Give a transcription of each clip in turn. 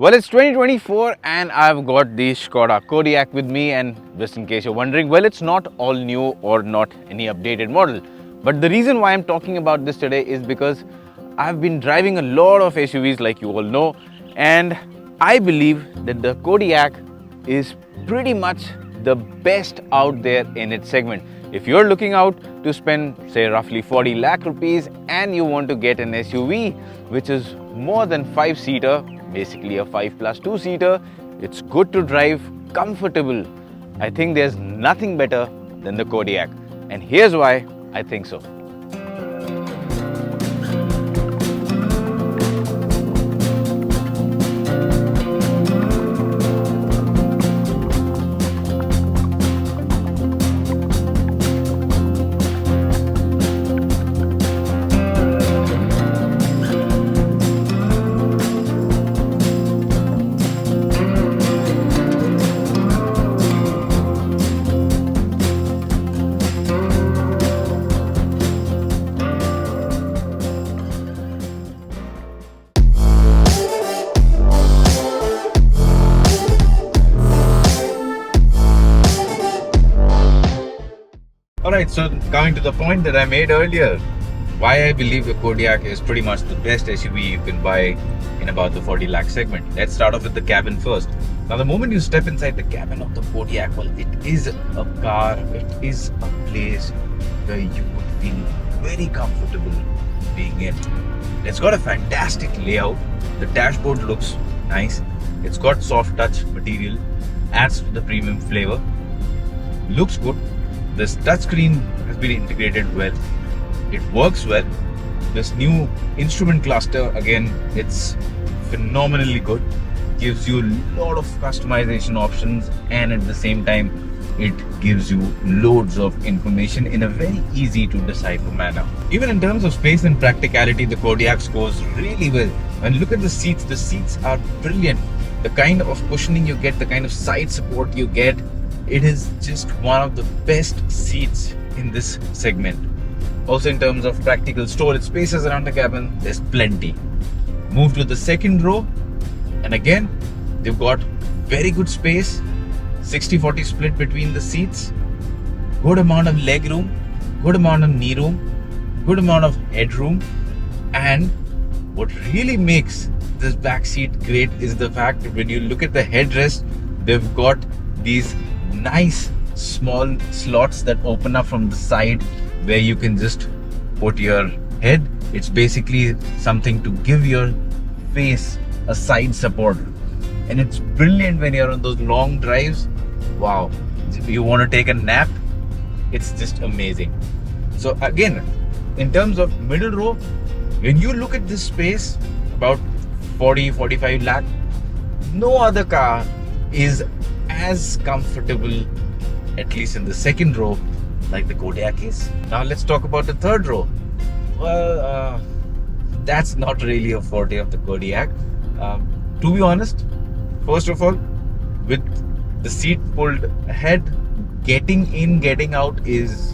Well, it's 2024 and I've got the Skoda Kodiaq with me, and just in case you're wondering, well, it's not all new or not any updated model. But the reason why I'm talking about this today is because I've been driving a lot of SUVs like you all know, and I believe that the Kodiaq is pretty much the best out there in its segment. If you're looking out to spend say roughly 40 lakh rupees and you want to get an SUV which is more than 5-seater, basically a 5+2 seater, it's good to drive, comfortable. I think there's nothing better than the Kodiaq, and here's why I think so. Alright, so coming to the point that I made earlier, why I believe the Kodiaq is pretty much the best SUV you can buy in about the 40 lakh segment. Let's start off with the cabin first. Now, the moment you step inside the cabin of the Kodiaq, well, it is a car, it is a place where you would feel very comfortable being in. It's got a fantastic layout. The dashboard looks nice. It's got soft touch material, adds to the premium flavor. Looks good. This touchscreen has been integrated well. It works well. This new instrument cluster, again, it's phenomenally good. Gives you a lot of customization options, and at the same time, it gives you loads of information in a very easy to decipher manner. Even in terms of space and practicality, the Kodiaq scores really well. And look at the seats are brilliant. The kind of cushioning you get, the kind of side support you get, it is just one of the best seats in this segment. Also, in terms of practical storage spaces around the cabin, there's plenty. Move to the second row, and again, they've got very good space, 60-40 split between the seats, good amount of leg room, good amount of knee room, good amount of headroom, and what really makes this back seat great is the fact that when you look at the headrest, they've got these nice small slots that open up from the side where you can just put your head. It's basically something to give your face a side support, and it's brilliant when you're on those long drives. Wow, if you want to take a nap, it's just amazing. So again, in terms of middle row, when you look at this space, about 40-45 lakh, no other car is as comfortable, at least in the second row, like the Kodiaq is. Now let's talk about the third row. Well, that's not really a forte of the Kodiaq. To be honest, first of all, with the seat pulled ahead, getting in, getting out is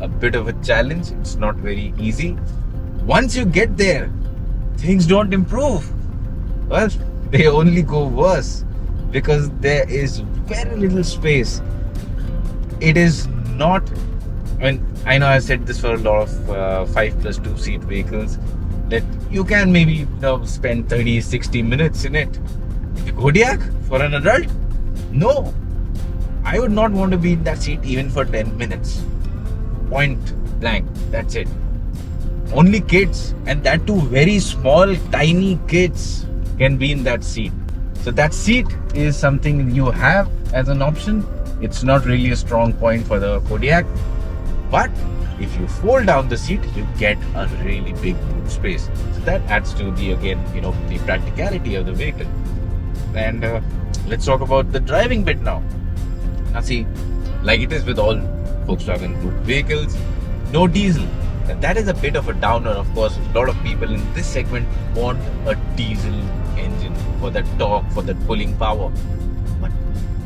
a bit of a challenge. It's not very easy. Once you get there, things don't improve. Well, they only go worse, because there is very little space. It is not, I know I've said this for a lot of 5+2 seat vehicles, that you can maybe spend 30-60 minutes in it. The Kodiaq, for an adult, no. I would not want to be in that seat even for 10 minutes. Point blank, that's it. Only kids, and that too very small, tiny kids, can be in that seat. So that seat is something you have as an option. It's not really a strong point for the Kodiaq, but if you fold down the seat, you get a really big boot space. So that adds to the, again, the practicality of the vehicle. And let's talk about the driving bit now. Now see, like it is with all Volkswagen Group vehicles, no diesel. And that is a bit of a downer, of course. A lot of people in this segment want a diesel engine for that torque, for that pulling power.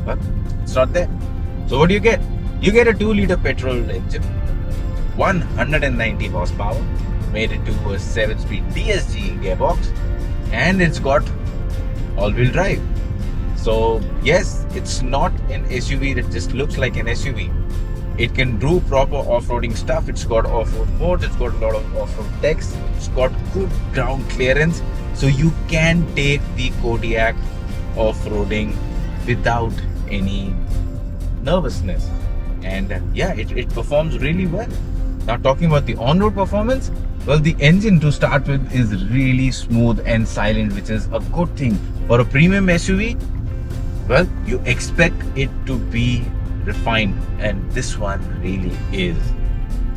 But it's not there. So what do you get? You get a 2-liter petrol engine, 190 horsepower, made into a 7-speed DSG gearbox, and it's got all-wheel drive. So yes, it's not an SUV that just looks like an SUV. It can do proper off-roading stuff. It's got off-road modes. It's got a lot of off-road techs. It's got good ground clearance. So you can take the Kodiaq off-roading without any nervousness. And yeah, it performs really well. Now talking about the on-road performance, well, the engine to start with is really smooth and silent, which is a good thing. For a premium SUV, well, you expect it to be refined, and this one really is.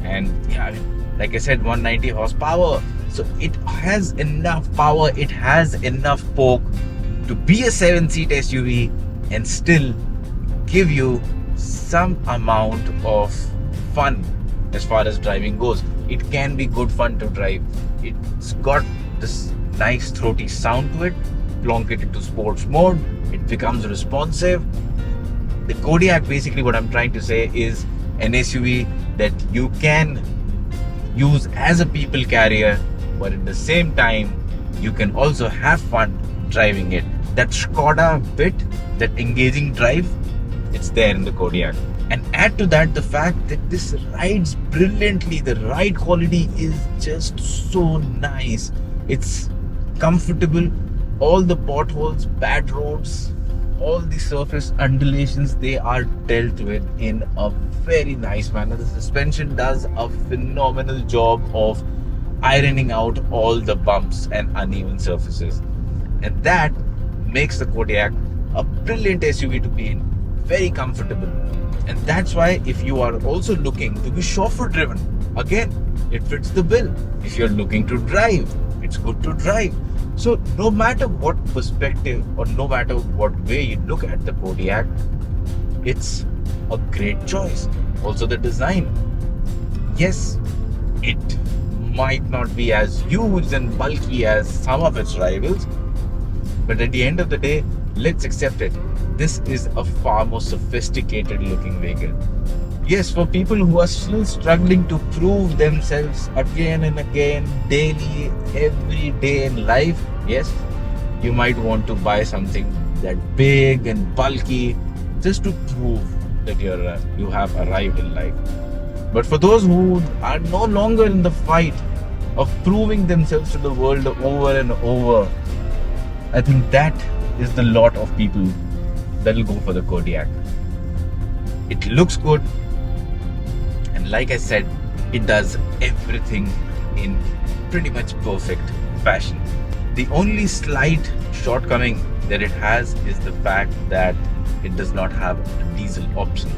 And yeah, I mean, like I said, 190 horsepower, so it has enough power, it has enough poke to be a 7-seat SUV and still give you some amount of fun as far as driving goes. It can be good fun to drive. It's got this nice throaty sound to it. Plonk it into sports mode, it becomes responsive. The Kodiaq, basically what I'm trying to say, is an SUV that you can use as a people carrier, but at the same time you can also have fun driving it. That Skoda bit, that engaging drive, it's there in the Kodiaq. And add to that the fact that this rides brilliantly. The ride quality is just so nice. It's comfortable. All the potholes, bad roads, all the surface undulations, they are dealt with in a very nice manner. The suspension does a phenomenal job of ironing out all the bumps and uneven surfaces. And that makes the Kodiaq a brilliant SUV to be in. Very comfortable. And that's why if you are also looking to be chauffeur driven, again, it fits the bill. If you're looking to drive, it's good to drive. So no matter what perspective or no matter what way you look at the Kodiaq, it's a great choice. Also the design. Yes, it might not be as huge and bulky as some of its rivals, but at the end of the day, let's accept it. This is a far more sophisticated looking vehicle. Yes, for people who are still struggling to prove themselves again and again, daily, every day in life, yes, you might want to buy something that big and bulky just to prove that you have arrived in life. But for those who are no longer in the fight of proving themselves to the world over and over, I think that is the lot of people that will go for the Kodiaq. It looks good, and like I said, it does everything in pretty much perfect fashion. The only slight shortcoming that it has is the fact that it does not have a diesel option,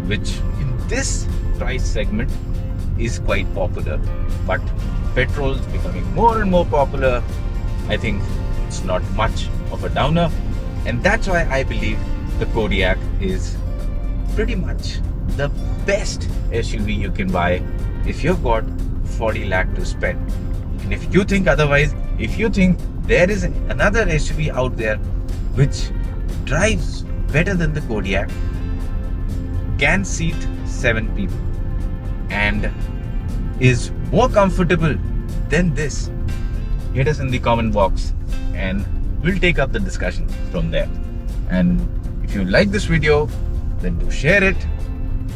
which in this price segment is quite popular. But petrol is becoming more and more popular. I think it's not much of a downer, and that's why I believe the Kodiaq is pretty much the best SUV you can buy if you've got 40 lakh to spend. And if you think otherwise, if you think there is another SUV out there which drives better than the Kodiaq, can seat 7 people and is more comfortable than this, hit us in the comment box and we'll take up the discussion from there. And if you like this video, then do share it,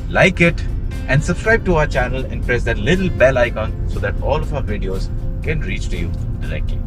like it, and subscribe to our channel and press that little bell icon so that all of our videos can reach to you directly.